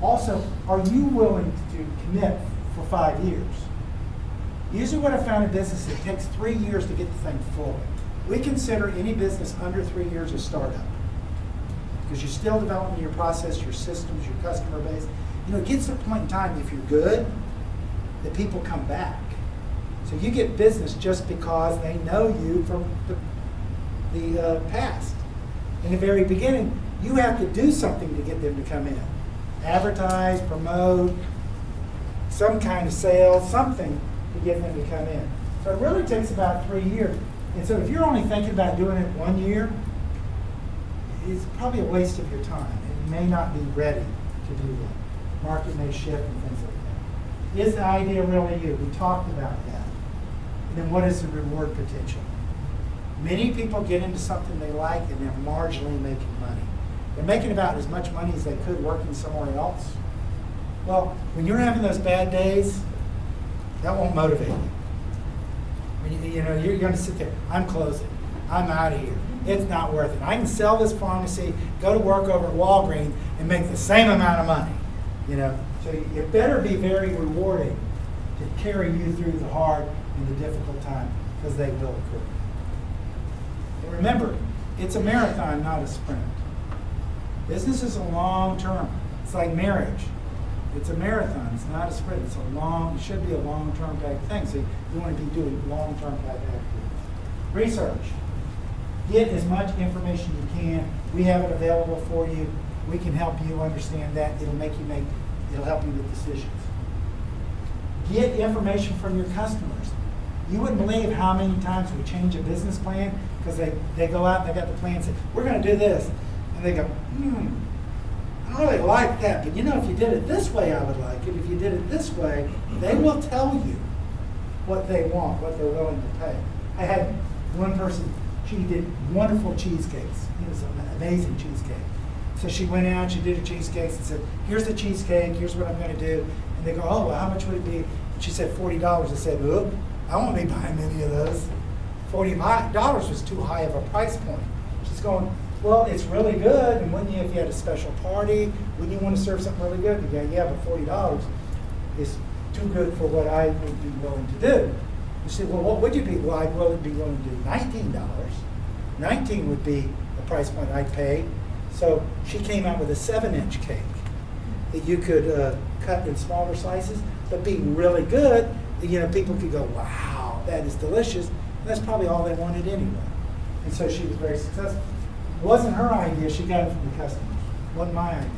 Also, are you willing to commit for 5 years? Usually what I found in business, it takes 3 years to get the thing full. We consider any business under 3 years a startup, because you're still developing your process, your systems, your customer base. You know, it gets to a point in time, if you're good, that people come back. So you get business just because they know you from the past. In the very beginning, you have to do something to get them to come in. Advertise, promote, some kind of sales, something to get them to come in. So it really takes about 3 years. And so if you're only thinking about doing it 1 year, it's probably a waste of your time. And you may not be ready to do that. Market may shift and things like that. Is the idea really you? We talked about that. And then what is the reward potential? Many people get into something they like and they're marginally making money. They're making about as much money as they could working somewhere else. Well, when you're having those bad days, that won't motivate you. You know, you're going to sit there, I'm closing, I'm out of here. It's not worth it. I can sell this pharmacy, go to work over at Walgreens, and make the same amount of money. You know, so it better be very rewarding to carry you through the hard and the difficult time, because they will occur. And remember, it's a marathon, not a sprint. Business is a long term. It's like marriage. It's a marathon. It's not a sprint. It's a long. It should be a long-term type thing. So you want to be doing long-term type activities. Research. Get as much information you can. We have it available for you. We can help you understand that. It'll help you with decisions. Get information from your customers. You wouldn't believe how many times we change a business plan because they go out and they got the plan and say, we're going to do this. And they go, I don't really like that, but you know, if you did it this way, I would like it. If you did it this way, they will tell you what they want, what they're willing to pay. I had one person, she did wonderful cheesecakes. It was an amazing cheesecake. So she went out, she did her cheesecakes and said, here's the cheesecake, here's what I'm going to do. And they go, oh, well, how much would it be? And she said $40. I said, oop, I won't be buying any of those. $40 was too high of a price point. She's going, well, it's really good, and wouldn't you, if you had a special party, wouldn't you want to serve something really good? You go, yeah, but $40 is too good for what I would be willing to do. You say, well, what would you be? Well, I'd really be willing to do $19. $19 would be the price point I'd pay. So she came out with a 7-inch cake that you could cut in smaller slices, but be really good. You know, people could go, wow, that is delicious. And that's probably all they wanted anyway. And so she was very successful. It wasn't her idea, she got it from the customers. It wasn't my idea.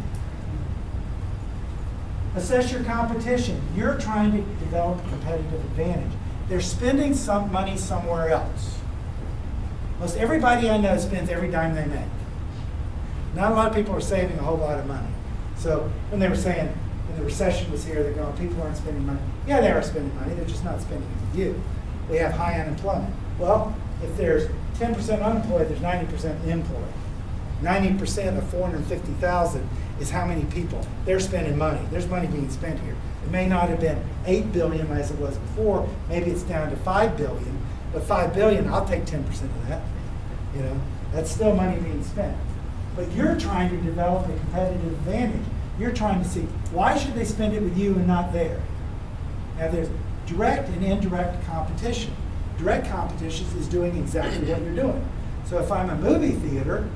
Assess your competition. You're trying to develop a competitive advantage. They're spending some money somewhere else. Most everybody I know spends every dime they make. Not a lot of people are saving a whole lot of money. So when they were saying, when the recession was here, they're going, people aren't spending money. Yeah, they are spending money, they're just not spending it with you. We have high unemployment. Well, if there's 10% unemployed, there's 90% employed. 90% of 450,000 is how many people. They're spending money. There's money being spent here. It may not have been 8 billion as it was before. Maybe it's down to 5 billion. But 5 billion, I'll take 10% of that. You know, that's still money being spent. But you're trying to develop a competitive advantage. You're trying to see, why should they spend it with you and not there? Now there's direct and indirect competition. Direct competition is doing exactly what you're doing. So if I'm a movie theater,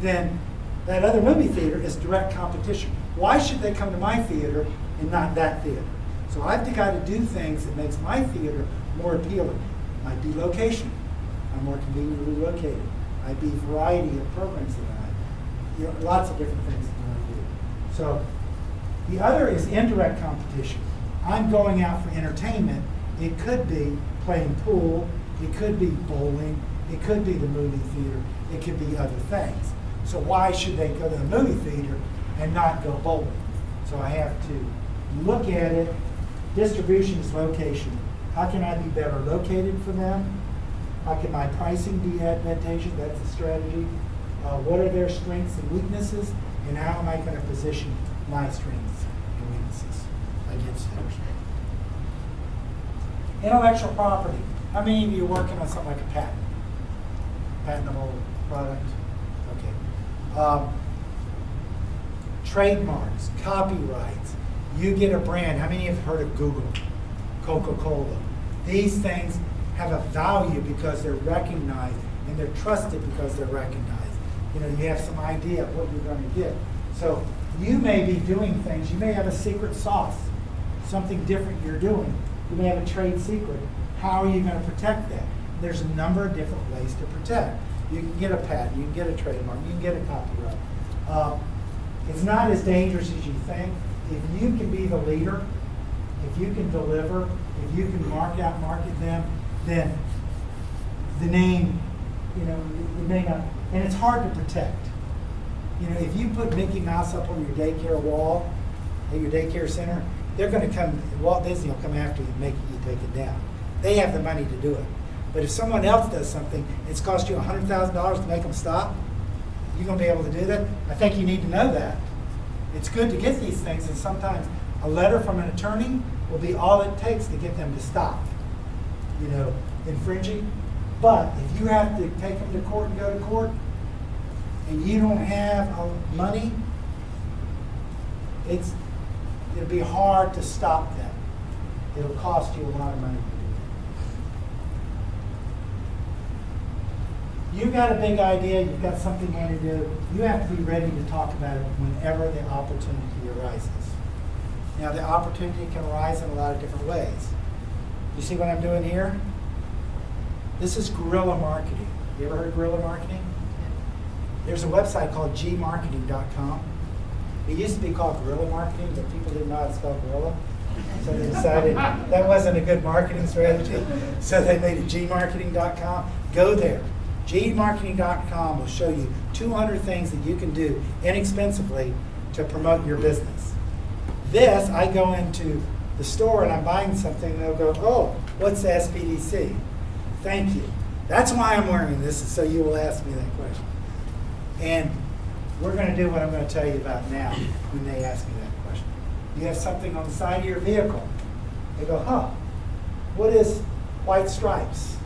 then that other movie theater is direct competition. Why should they come to my theater and not that theater? So I've got to do things that makes my theater more appealing. Might be location. I'm more conveniently located. Might be variety of programs that I, lots of different things that I do. So the other is indirect competition. I'm going out for entertainment. It could be playing pool. It could be bowling. It could be the movie theater. It could be other things. So why should they go to the movie theater and not go bowling? So I have to look at it. Distribution is location. How can I be better located for them? How can my pricing be advantageous? That's a strategy. What are their strengths and weaknesses? And how am I going to position my strengths and weaknesses against theirs? Intellectual property. How many of you are working on something like a patent? Patentable product? Okay. trademarks, copyrights. You get a brand. How many have heard of Google, Coca-Cola? These things have a value because they're recognized, and they're trusted because they're recognized. You know, you have some idea of what you're going to get. So you may be doing things. You may have a secret sauce, something different you're doing. You may have a trade secret. How are you going to protect that? There's a number of different ways to protect. You can get a patent, you can get a trademark, you can get a copyright. It's not as dangerous as you think. If you can be the leader, if you can deliver, if you can market them, then the name, you know, it may not, and it's hard to protect. You know, if you put Mickey Mouse up on your daycare wall at your daycare center, they're going to come, Walt Disney will come after you and make you take it down. They have the money to do it. But if someone else does something, it's cost you $100,000 to make them stop, you're going to be able to do that? I think you need to know that. It's good to get these things, and sometimes a letter from an attorney will be all it takes to get them to stop, you know, infringing. But if you have to take them to court and go to court, and you don't have money, it'll be hard to stop them. It'll cost you a lot of money to do that. You've got a big idea, you've got something you want to do, you have to be ready to talk about it whenever the opportunity arises. Now, the opportunity can arise in a lot of different ways. You see what I'm doing here? This is guerrilla marketing. You ever heard of guerrilla marketing? There's a website called gmarketing.com. It used to be called guerrilla marketing, but people didn't know how to spell guerrilla. So they decided that wasn't a good marketing strategy. So they made it gmarketing.com. Go there. gmarketing.com will show you 200 things that you can do inexpensively to promote your business. This, I go into the store and I'm buying something and they'll go, oh, what's the SPDC? Thank you. That's why I'm wearing this, so you will ask me that question. And we're going to do what I'm going to tell you about now when they ask me that question. You have something on the side of your vehicle. They go, huh, what is white stripes?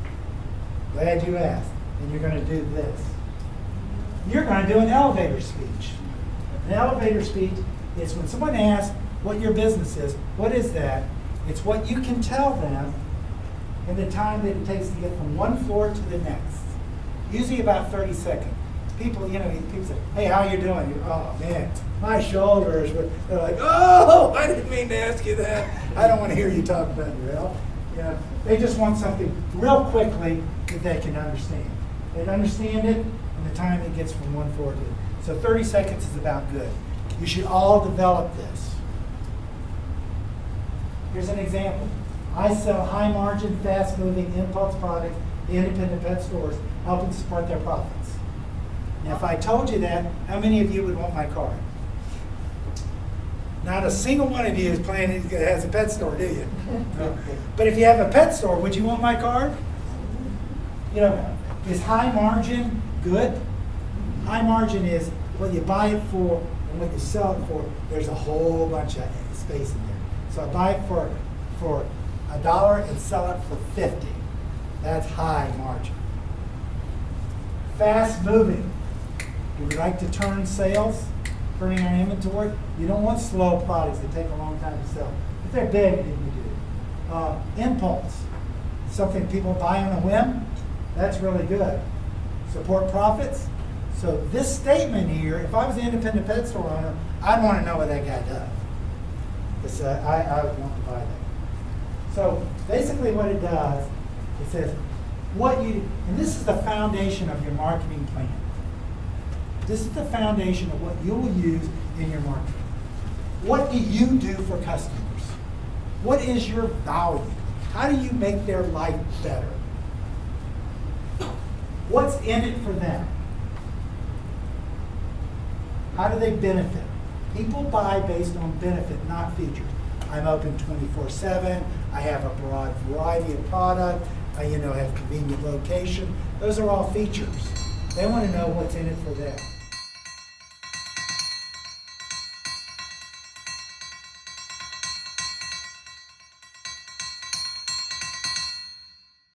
Glad you asked. And you're going to do this. You're going to do an elevator speech. An elevator speech is when someone asks what your business is, what is that? It's what you can tell them in the time that it takes to get from one floor to the next. Usually about 30 seconds. People, you know, people say, hey, how you doing? You're, oh, man, my shoulders. They're like, oh, I didn't mean to ask you that. I don't want to hear you talk about your health. You know, they just want something real quickly that they can understand. They understand it in the time it gets from one floor to the next. So 30 seconds is about good. You should all develop this. Here's an example. I sell high-margin, fast-moving impulse products to independent pet stores, helping to support their profits. Now, if I told you that, how many of you would want my card? Not a single one of you is planning has a pet store, do you? No. But if you have a pet store, would you want my card? You know, is high margin good? High margin is what you buy it for and what you sell it for. There's a whole bunch of space in there. So I buy it for $1 and sell it for 50. That's high margin. Fast moving. Do we like to turn sales, turning our inventory? You don't want slow products that take a long time to sell. If they're big, then you do. Impulse. Something people buy on a whim. That's really good. Support profits. So this statement here, if I was an independent pet store owner, I'd want to know what that guy does. Because I would want to buy that. So basically what it does, it says, and this is the foundation of your marketing plan. This is the foundation of what you will use in your marketing. What do you do for customers? What is your value? How do you make their life better? What's in it for them? How do they benefit? People buy based on benefit, not features. I'm open 24/7. I have a broad variety of product. I have convenient location. Those are all features. They want to know what's in it for them.